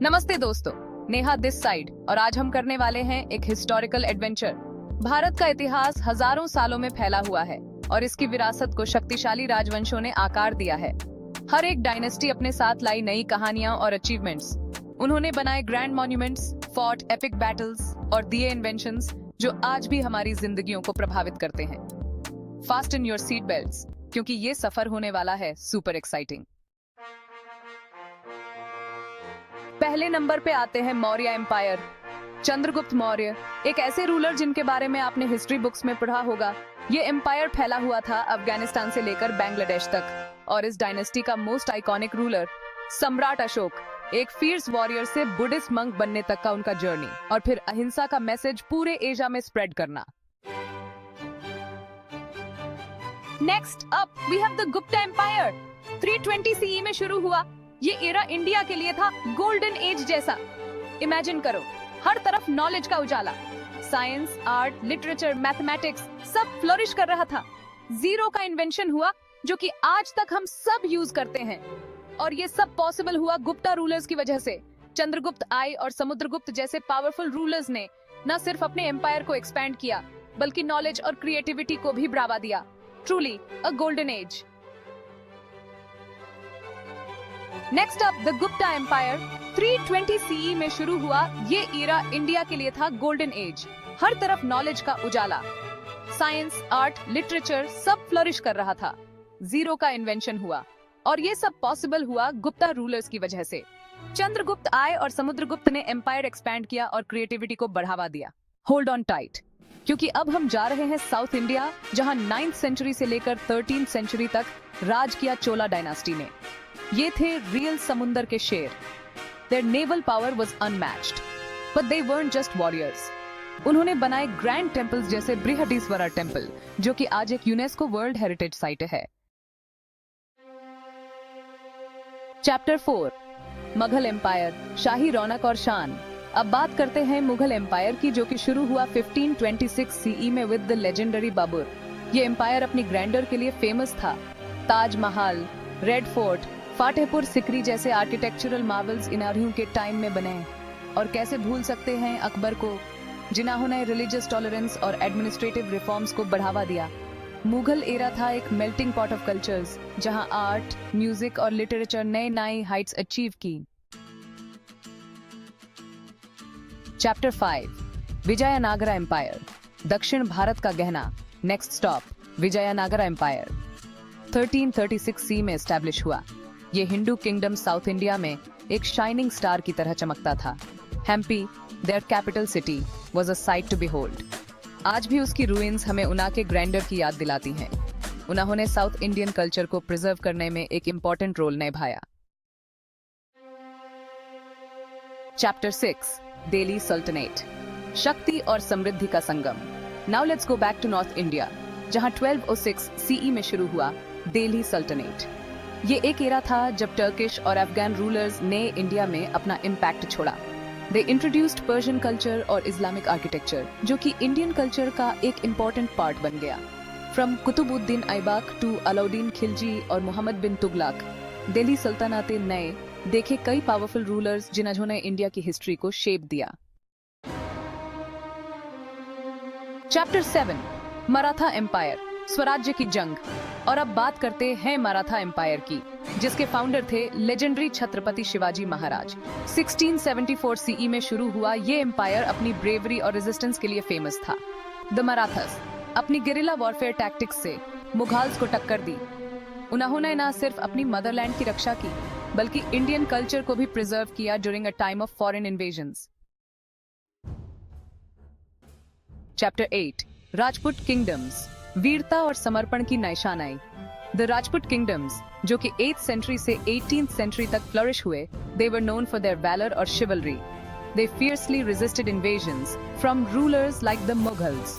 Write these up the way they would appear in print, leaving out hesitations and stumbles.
नमस्ते दोस्तों, Neha this side और आज हम करने वाले हैं एक हिस्टोरिकल एडवेंचर। भारत का इतिहास हजारों सालों में फैला हुआ है और इसकी विरासत को शक्तिशाली राजवंशों ने आकार दिया है। हर एक डायनेस्टी अपने साथ लाई नई कहानियां और अचीवमेंट्स। उन्होंने बनाए grand monuments, fort epic battles और दिए इन्वेंशंस जो आज भी हमारी जिंदगियों को प्रभावित करते हैं। फास्टन योर सीट बेल्ट्स, क्योंकि ये सफर होने वाला है सुपर एक्साइटिंग। पहले नंबर पे आते हैं मौर्य एम्पायर। चंद्रगुप्त मौर्य एक ऐसे रूलर जिनके बारे में आपने हिस्ट्री बुक्स में पढ़ा होगा। ये एम्पायर फैला हुआ था अफगानिस्तान से लेकर बांग्लादेश तक और इस डायनेस्टी का मोस्ट आइकॉनिक रूलर सम्राट अशोक, एक फियर्स वॉरियर से बुद्धिस्ट मंक बनने तक का उनका जर्नी और फिर अहिंसा का मैसेज पूरे एशिया में स्प्रेड करना। Next up we have the Gupta empire. 320 CE में शुरू हुआ। ये एरा इंडिया के लिए था गोल्डन एज जैसा। इमेजिन करो, हर तरफ नॉलेज का उजाला, साइंस, आर्ट, लिटरेचर, मैथमेटिक्स सब फ्लोरिश कर रहा था। जीरो का इन्वेंशन हुआ जो कि आज तक हम सब यूज करते हैं और ये सब पॉसिबल हुआ गुप्ता रूलर्स की वजह से। चंद्रगुप्त आई और समुद्रगुप्त जैसे पावरफुल रूलर्स ने न सिर्फ अपने एम्पायर को एक्सपैंड किया बल्कि नॉलेज और क्रिएटिविटी को भी बढ़ावा दिया। Truly a golden age. Next up the Gupta empire. 320 CE में शुरू हुआ। ये एरा इंडिया के लिए था गोल्डन एज। हर तरफ नॉलेज का उजाला, साइंस, आर्ट, लिटरेचर सब फ्लरिश कर रहा था। जीरो का इन्वेंशन हुआ और ये सब पॉसिबल हुआ गुप्ता रूलर्स की वजह से। चंद्रगुप्त आए और समुद्रगुप्त ने एम्पायर एक्सपैंड किया और क्रिएटिविटी को बढ़ावा दिया। होल्ड ऑन टाइट, क्योंकि अब हम जा रहे हैं साउथ इंडिया, जहां 9th सेंचुरी से लेकर 13th सेंचुरी तक राज किया चोला डायनास्टी ने। ये थे रियल समुंदर के शेर। Their naval power was unmatched, but they weren't just warriors. उन्होंने बनाए ग्रैंड टेम्पल्स जैसे बृहदीश्वरर टेम्पल, जो कि आज एक यूनेस्को वर्ल्ड हेरिटेज साइट है। चैप्टर 4 मुगल एम्पायर, शाही रौनक और शान। अब बात करते हैं मुगल एम्पायर की, जो कि शुरू हुआ 1526 सीई में विद द लेजेंडरी बाबर। ये एम्पायर अपनी ग्रैंडर के लिए फेमस था। ताजमहल, रेड फोर्ट, फातेहपुर सिकरी जैसे आर्किटेक्चरल मार्वल्स इन्होंने के टाइम में बने। और कैसे भूल सकते हैं अकबर को, जिन्होंने रिलीजियस टॉलरेंस और एडमिनिस्ट्रेटिव रिफॉर्म्स को बढ़ावा दिया। मुगल एरा था एक मेल्टिंग पॉट ऑफ कल्चर्स, जहां आर्ट, म्यूजिक और लिटरेचर नए नए हाइट्स अचीव की। चैप्टर 5 विजयनगरा एम्पायर, दक्षिण भारत का गहना। नेक्स्ट स्टॉप विजयनगरा एम्पायर 1336 सी में एस्टैब्लिश हुआ। ये हिंदू किंगडम साउथ इंडिया में एक शाइनिंग स्टार की तरह चमकता था। Hampi, their capital city, was a site to behold. आज भी उसकी रूइंस हमें उना के ग्रैंडर की याद दिलाती हैं। उन्होंने साउथ इंडियन कल्चर को प्रिजर्व करने में एक इम्पोर्टेंट रोल निभाया। चैप्टर 6 दिल्ली सल्तनत, शक्ति और समृद्धि का संगम। Now let's go back to North India, जहां 1206 सीई में शुरू हुआ दिल्ली सल्तनत। ये एक एरा था जब टर्किश और अफगान रूलर्स ने इंडिया में अपना इम्पैक्ट छोड़ा। दे इंट्रोड्यूस्ड पर्शियन कल्चर और इस्लामिक आर्किटेक्चर, जो कि इंडियन कल्चर का एक इम्पोर्टेंट पार्ट बन गया। फ्रॉम कुतुबुद्दीन ऐबक टू अलाउद्दीन खिलजी और मोहम्मद बिन तुगलक, दिल्ली सल्तनत नए देखे कई पावरफुल रूलर्स जिन्होंने इंडिया की हिस्ट्री को शेप दिया। चैप्टर 7 मराठा एम्पायर, स्वराज्य की जंग। और अब बात करते हैं मराठा एम्पायर की, जिसके फाउंडर थे लेजेंडरी छत्रपति शिवाजी महाराज। 1674 सीई में शुरू हुआ। ये एम्पायर अपनी ब्रेवरी और रेजिस्टेंस के लिए फेमस था। द मराठास अपनी गेरिला वॉरफेयर टैक्टिक्स से मुगल्स को टक्कर दी। उन्होंने न सिर्फ अपनी मदरलैंड की रक्षा की बल्कि इंडियन कल्चर को भी प्रिजर्व किया during a time of foreign invasions. Chapter 8 Rajput kingdoms, वीरता और समर्पण की निशानाई। द राजपूत किंगडम्स, जो कि 8th सेंचुरी से 18th सेंचुरी तक फ्लरिश हुए, they were known for their valor और chivalry. They fiercely resisted invasions from rulers like the Mughals.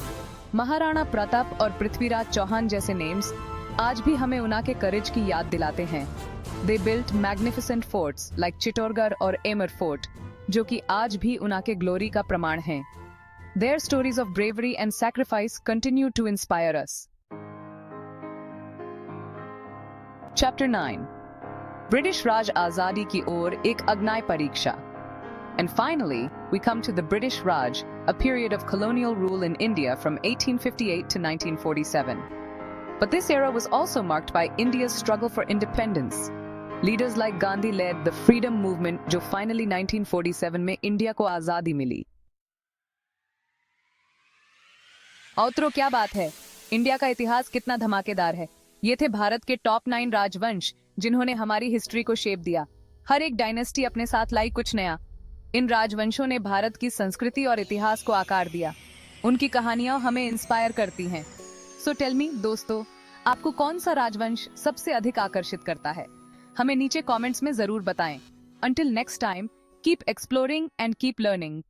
Maharana Pratap और पृथ्वीराज चौहान जैसे नेम्स आज भी हमें उना के करेज की याद दिलाते हैं। They built magnificent forts like Chittorgarh और एमर फोर्ट, जो कि आज भी उना के ग्लोरी का प्रमाण हैं। Their stories of bravery and sacrifice continue to inspire us. Chapter 9 British राज आजादी की ओर एक अग्नाय परीक्षा। And finally, we come to the British Raj, a period of colonial rule in India from 1858 to 1947. But this era was also marked by India's struggle for independence. Leaders like Gandhi led the freedom movement, जो finally 1947 में India को आजादी मिली। औत्रो क्या बात है, India का इतिहास कितना धमाकेदार है। ये थे भारत के टॉप 9 राजवंश जिन्होंने हमारी हिस्ट्री को शेप दिया। हर एक डायनेस्टी अपने साथ लाई कुछ नया। इन राजवंशों ने भारत की संस्कृति और इतिहास को आकार दिया। उनकी कहानियां हमें इंस्पायर करती हैं। सो टेल मी दोस्तों, आपको कौन सा राजवंश सबसे अधिक आकर्षित करता है? हमें नीचे कमेंट्स में जरूर बताएं। Until next time, keep exploring and keep learning.